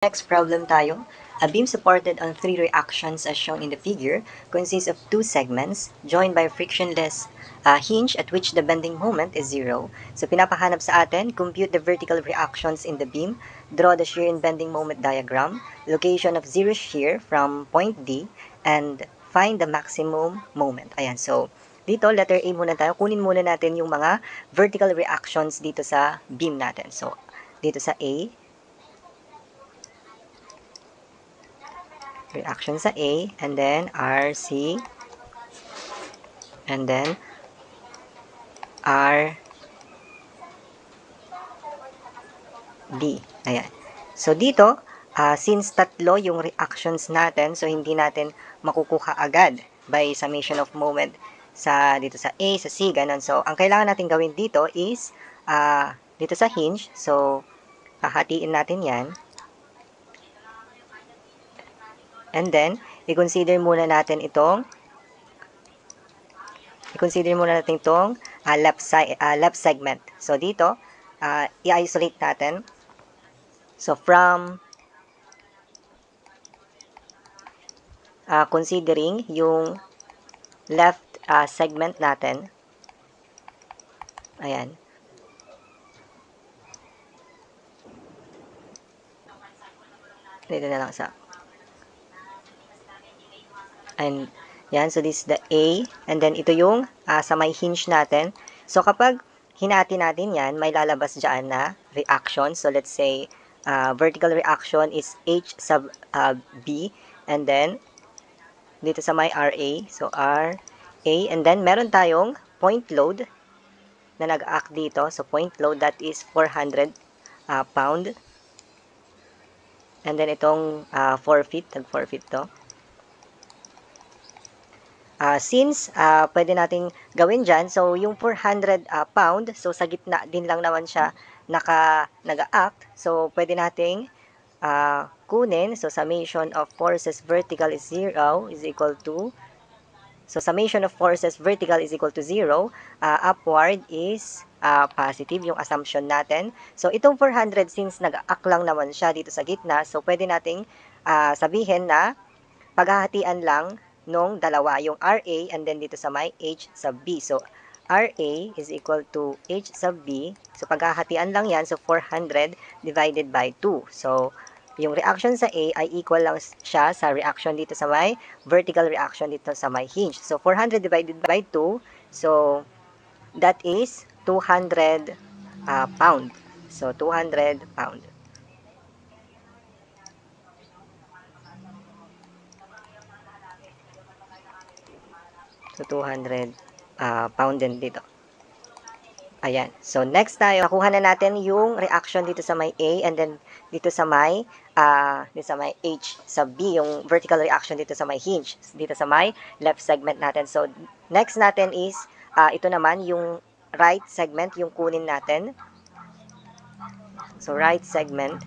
Next problem tayo. A beam supported on three reactions as shown in the figure consists of two segments joined by a frictionless hinge at which the bending moment is zero. So pinapahanap sa atin, compute the vertical reactions in the beam, draw the shear and bending moment diagram, location of zero shear from point D, and find the maximum moment. Ayan, so dito, letter A muna tayo. Kunin muna natin yung mga vertical reactions dito sa beam natin. So, dito sa A, reaction sa A, and then RC, and then RD. Ayan. So, dito, since tatlo yung reactions natin, so hindi natin makukuha agad by summation of moment dito sa A, sa C, ganun. So, ang kailangan natin gawin dito is, dito sa hinge, so, hahatiin natin yan. And then, i-consider muna natin itong left segment. So, dito, i-isolate natin. So, from considering yung left segment natin, ayan. Dito na lang sa and yan, so this is the A, and then ito yung sa may hinge natin. So, kapag hinati natin yan, may lalabas dyan na reaction. So, let's say, vertical reaction is H sub B, and then, dito sa may RA, so RA, and then, meron tayong point load na nag-act dito. So, point load, that is 400 pound. And then, itong 4 feet, tag-4 feet to. Since pwede nating gawin dyan, so yung 400 pound, so sa gitna din lang naman siya nag-act. So pwede nating kunin, so summation of forces vertical is 0 is equal to, so summation of forces vertical is equal to 0, upward is positive yung assumption natin. So itong 400, since nag-act lang naman siya dito sa gitna, so pwede nating sabihin na paghahatian lang nung dalawa, yung RA and then dito sa may H sub B. So, RA is equal to H sub B. So, paghahatian lang yan. So, 400 divided by 2. So, yung reaction sa A ay equal lang siya sa reaction dito sa may vertical reaction dito sa may hinge. So, 400 divided by 2. So, that is 200 pound. So, 200 pound. So, 200 pound din dito. Ayan. So, next tayo, nakuha na natin yung reaction dito sa may A and then dito sa may H sub B, yung vertical reaction dito sa may hinge, dito sa may left segment natin. So, next natin is, ito naman, yung right segment, yung kunin natin. So, right segment.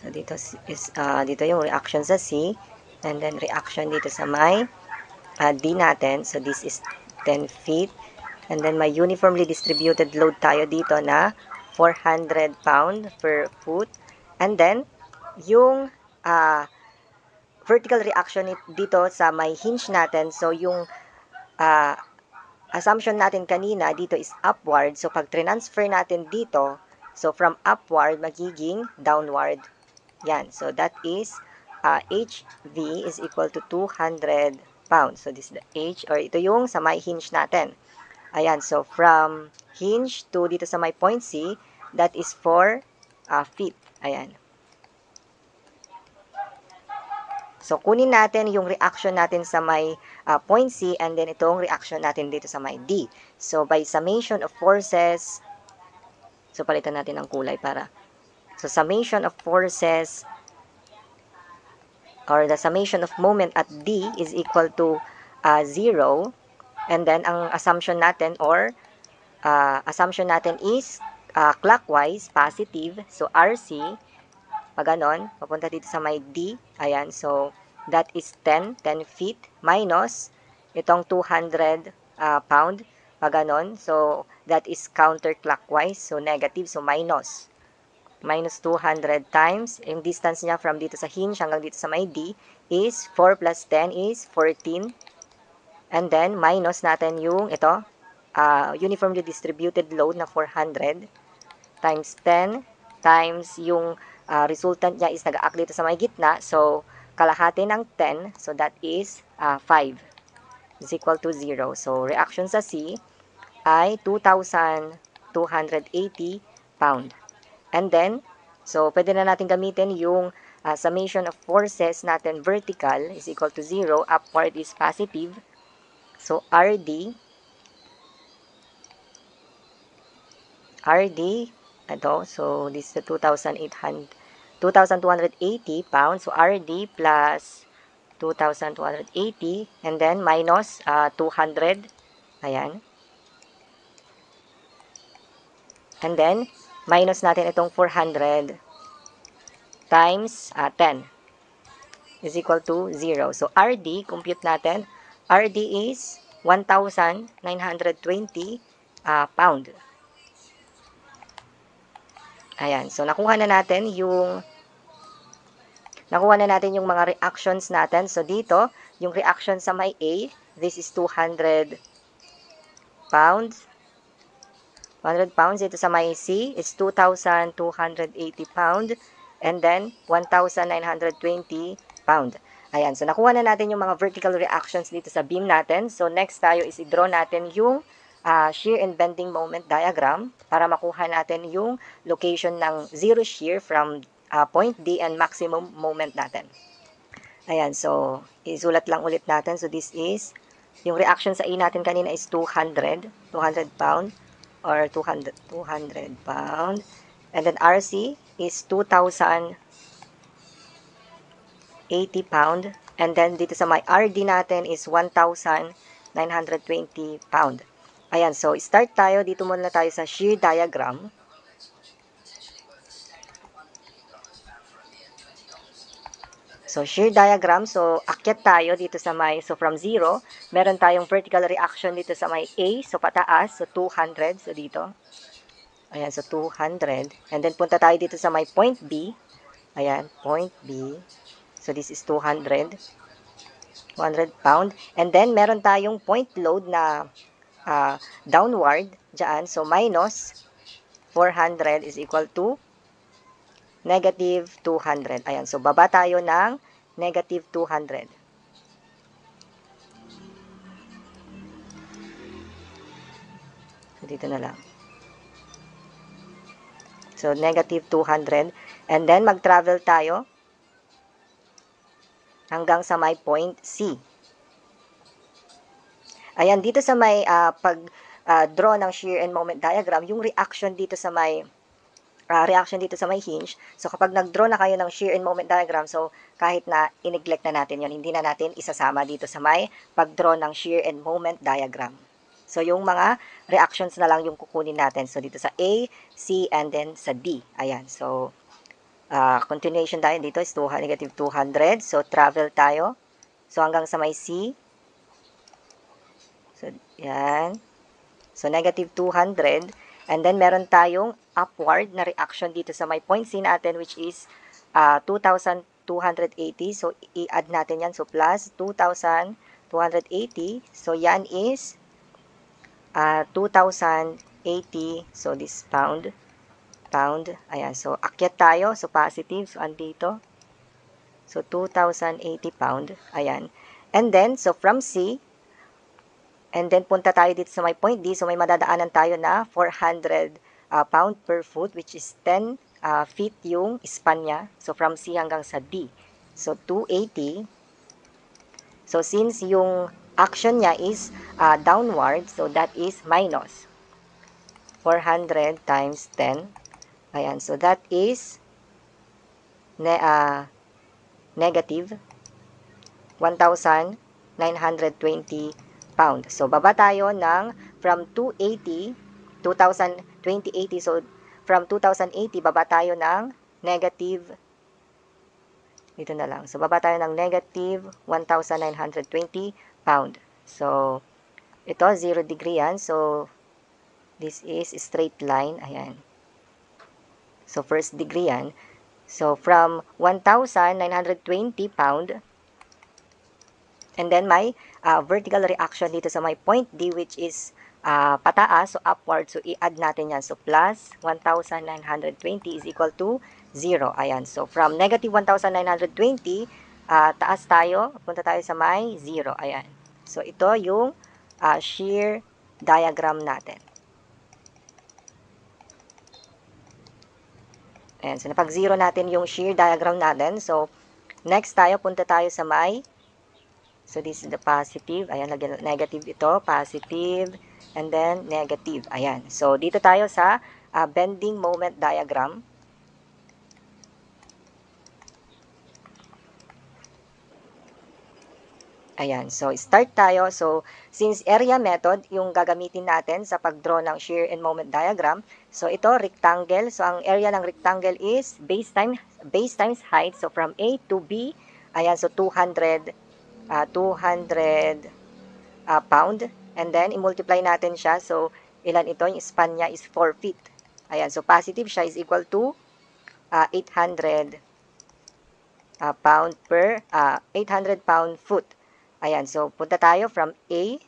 So, dito is dito yung reaction sa C and then reaction dito sa may D natin. So, this is 10 feet. And then, may uniformly distributed load tayo dito na 400 pound per foot. And then, yung vertical reaction dito sa may hinge natin. So, yung assumption natin kanina dito is upward. So, pag transfer natin dito, so from upward, magiging downward. Yan. So, that is HV is equal to 200 pounds. So, this is the H, or ito yung sa may hinge natin. Ayan. So, from hinge to dito sa may point C, that is 4 feet. Ayan. So, kunin natin yung reaction natin sa may point C and then itong reaction natin dito sa may D. So, by summation of forces, so palitan natin ang kulay para, so summation of forces or the summation of moment at D is equal to 0. And then, ang assumption natin or assumption natin is clockwise, positive. So, RC, pag ganon, papunta dito sa may D. Ayan, so, that is 10 feet minus itong 200 pound, pag ganon. So, that is counterclockwise. So, negative. So, minus 200 times, yung distance niya from dito sa hinge hanggang dito sa may D is 4 plus 10 is 14. And then, minus natin yung ito, uniformly distributed load na 400 times 10 times yung resultant niya is nag-act dito sa may gitna. So, kalahati ng 10. So, that is 5 is equal to 0. So, reaction sa C ay 2,280 pound. And then, so, pwede na natin gamitin yung summation of forces natin vertical is equal to 0. Upward is positive. So, RD, ito, so, this is 2,280 pounds. So, RD plus 2,280 and then minus 200. Ayan. And then, minus natin itong 400 times 10 is equal to 0. So, RD, compute natin. RD is 1,920 pound. Ayan. So, nakuha na natin yung mga reactions natin. So, dito, yung reaction sa may A, this is 200 pounds. 100 pounds. Ito sa may C, it's 2,280 pound. And then, 1,920 pound. Ayan. So, nakuha na natin yung mga vertical reactions dito sa beam natin. So, next tayo is i-draw natin yung shear and bending moment diagram para makuha natin yung location ng zero shear from point D and maximum moment natin. Ayan. So, isulat lang ulit natin. So, this is, yung reaction sa A natin kanina is 200 pound or 200 pound. And then RC is 2,080 pound. And then dito sa may RD natin is 1,920 pound. Ayan, so start tayo. Dito muna tayo sa shear diagram. So, shear diagram. So, akyat tayo dito sa may, so from 0, meron tayong vertical reaction dito sa may A. So, pataas. So, 200. So, dito. Ayan, so 200. And then, punta tayo dito sa may point B. Ayan, point B. So, this is 200 pound. And then, meron tayong point load na downward dyan. So, minus 400 is equal to negative 200. Ayan, so baba tayo ng negative 200. So, dito na lang. So, negative 200. And then, mag-travel tayo hanggang sa may point C. Ayan, dito sa may pag-draw ng shear and moment diagram, yung reaction dito sa may hinge. So, kapag nag-draw na kayo ng shear and moment diagram, so, kahit na i-neglect na natin yon, hindi na natin isasama dito sa may pag-draw ng shear and moment diagram. So, yung mga reactions na lang yung kukunin natin. So, dito sa A, C, and then sa D. Ayan. So, continuation tayo dito is negative 200. So, travel tayo. So, hanggang sa may C. So, yan. So, negative 200. And then, meron tayong upward na reaction dito sa may point C natin, which is 2,280. So, i-add natin yan. So, plus 2,280. So, yan is 2,080. So, this pound. Ayan. So, akyat tayo. So, positive. So, andito. So, 2,080 pound. Ayan. And then, so, from C, and then, punta tayo dito sa may point D. So, may madadaanan tayo na 400 pound per foot, which is 10 feet yung span niya. So, from C hanggang sa D. So, 280. So, since yung action niya is downward, so that is minus 400 times 10. Ayan. So, that is negative 1,920 pound. So, baba tayo ng from 280, 2,080. So, from 2,080, baba tayo ng negative, dito na lang. So, baba tayo ng negative 1,920 pound. So, ito, 0 degree yan. So, this is straight line. Ayan. So, first degree yan. So, from 1,920 pound, and then may vertical reaction dito sa my point D, which is pataas, so upward. So, i-add natin yan. So, plus 1,920 is equal to 0. Ayan. So, from negative 1,920, taas tayo, punta tayo sa may 0. Ayan. So, ito yung shear diagram natin. Ayan. So, napag-0 natin yung shear diagram natin. So, next tayo, punta tayo sa may, so, this is the positive. Ayan, lagyan negative ito, positive, and then negative. Ayan. So, dito tayo sa bending moment diagram. Ayan. So, start tayo. So, since area method yung gagamitin natin sa pag-draw ng shear and moment diagram, so ito, rectangle. So, ang area ng rectangle is base times height. So, from A to B, ayan, so 200 pound. And then, i-multiply natin siya. So, ilan ito? Yung span niya is 4 feet. Ayan. So, positive siya is equal to 800 pound per 800 pound foot. Ayan. So, punta tayo from A.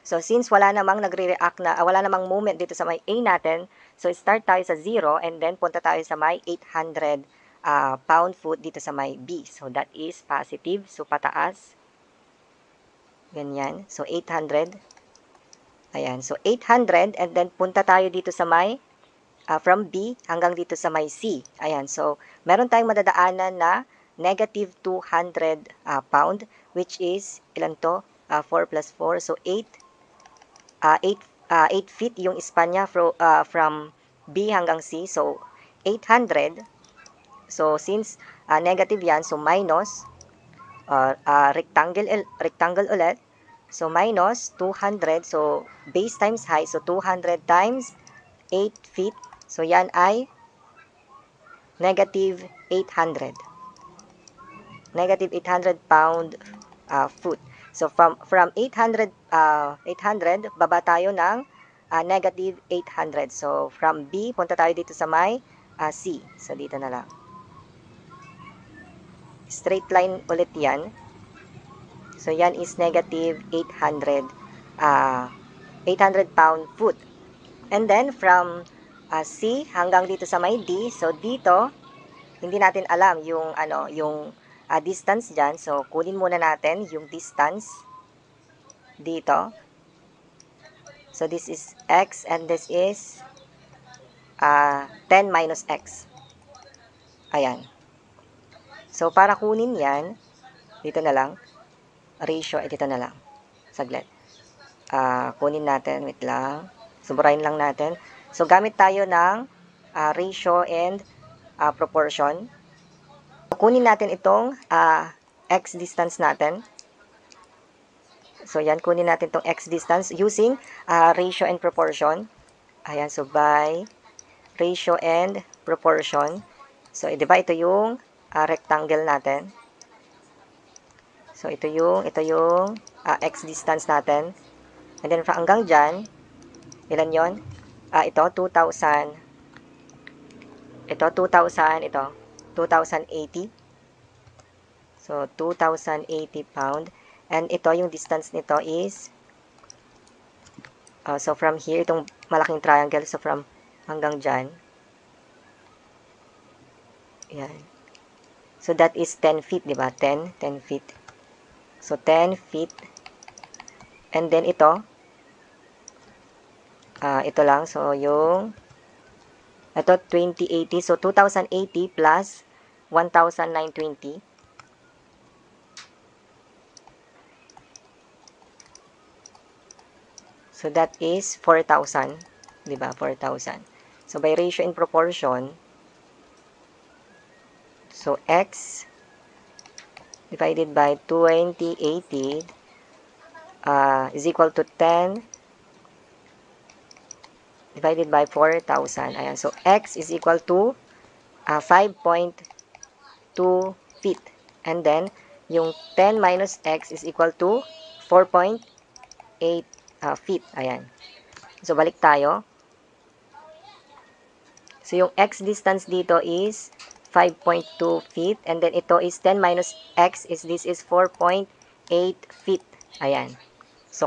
So, since wala namang nagre-react na, wala namang movement dito sa may A natin, so, start tayo sa 0 and then punta tayo sa may 800 pound foot dito sa may B. So, that is positive. So, pataas. Ganyan. So, 800. Ayan. So, 800 and then punta tayo dito sa may from B hanggang dito sa may C. Ayan. So, meron tayong madadaanan na negative 200 pound, which is, ilan to? 4 plus 4. So, 8 feet yung span niya from B hanggang C. So, 800. So, since negative yan, so minus rectangle ulit. So, minus 200. So, base times height. So, 200 times 8 feet. So, yan ay negative 800. Negative 800 pound foot. So, from 800, baba tayo ng negative 800. So, from B, punta tayo dito sa may C. So, dito na lang. Straight line ulit yan. So, yan is negative 800 pound foot. And then, from C hanggang dito sa may D. So, dito, hindi natin alam yung, yung distance dyan. So, kunin muna natin yung distance dito. So, this is x and this is 10 minus x. Ayan. So, para kunin yan, dito na lang. Ratio, dito na lang. Saglit. Kunin natin. Wait lang. Suburahin lang natin. So, gamit tayo ng ratio and proportion. Kunin natin itong x distance natin. So, yan. Kunin natin itong x distance using ratio and proportion. Ayan. So, by ratio and proportion. So, diba ito yung rectangle natin. So, ito yung x distance natin. And then, hanggang dyan, ilan yon? Ito, 2,000. Ito, 2,000. Ito, 2,080. So, 2,080 pound. And ito, yung distance nito is, so from here, itong malaking triangle, so from hanggang dyan. Yan. So, that is 10 feet, diba? 10 feet. So, 10 feet. And then, ito lang. So, ito, 2080. So, 2,080 plus 1,920. So, that is 4,000. Diba? 4,000. So, by ratio and proportion, so, x divided by 2080 is equal to 10 divided by 4,000. Ayan. So, x is equal to 5.2 feet. And then, yung 10 minus x is equal to 4.8 feet. Ayan. So, balik tayo. So, yung x distance dito is 5.2 feet. And then, ito is 10 minus x this is 4.8 feet. Ayan. So,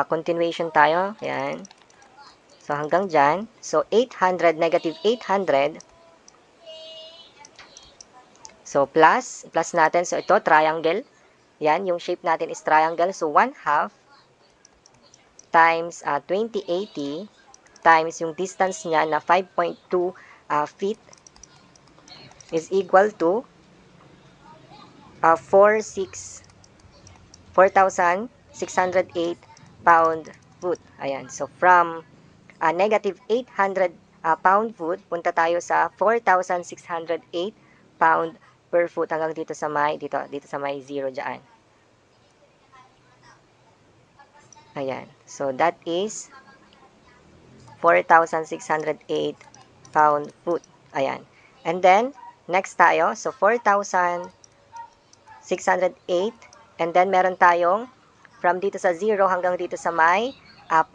continuation tayo. Ayan. So, hanggang dyan. So, 800, negative 800. So, plus natin. So, ito, triangle. Yan, yung shape natin is triangle. So, 1/2 times 2080 times yung distance niya na 5.2 feet is equal to 4,608 pound-foot. Ayan. So, from negative 800 pound-foot, punta tayo sa 4,608 pound per foot hanggang dito sa may, dito sa may 0 dyan. Ayan. So, that is 4,608 pound-foot. Ayan. And then, next tayo. So, 4,608. And then, meron tayong from dito sa 0 hanggang dito sa may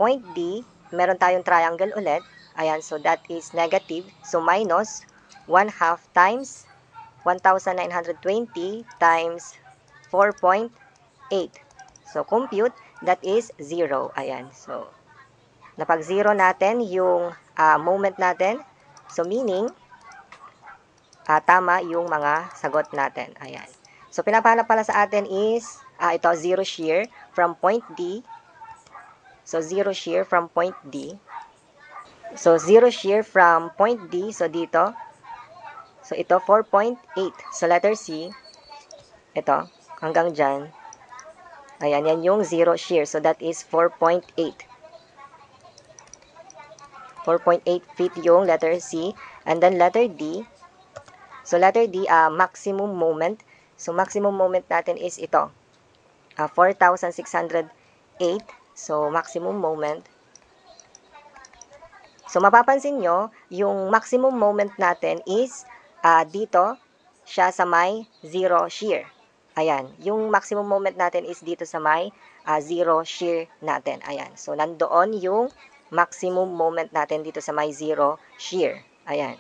point D, meron tayong triangle ulit. Ayan. So, that is negative. So, minus 1/2 times 1,920 times 4.8. So, compute, that is 0. Ayan. So, napag-0 natin yung moment natin. So, meaning, tama yung mga sagot natin. Ayan. So, pinapahanap pala sa atin is, ito, 0 shear from point D. So, 0 shear from point D. So, 0 shear from point D. So, dito. So, ito, 4.8. So, letter C. Ito, hanggang dyan. Ayan, yan yung 0 shear. So, that is 4.8. 4.8 feet yung letter C. And then, letter D. So, letter D, maximum moment. So, maximum moment natin is ito. 4,608. So, maximum moment. So, mapapansin nyo, yung maximum moment natin is dito siya sa may 0 shear. Ayan. Yung maximum moment natin is dito sa may 0 shear natin. Ayan. So, nandoon yung maximum moment natin dito sa may 0 shear. Ayan.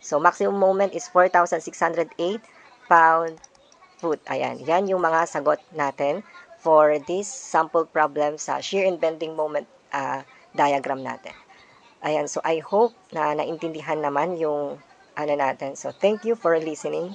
So, maximum moment is 4,608 pound-foot. Ayan. Yan yung mga sagot natin for this sample problem sa shear and bending moment diagram natin. Ayan. So, I hope na naintindihan naman yung ano natin. So, thank you for listening.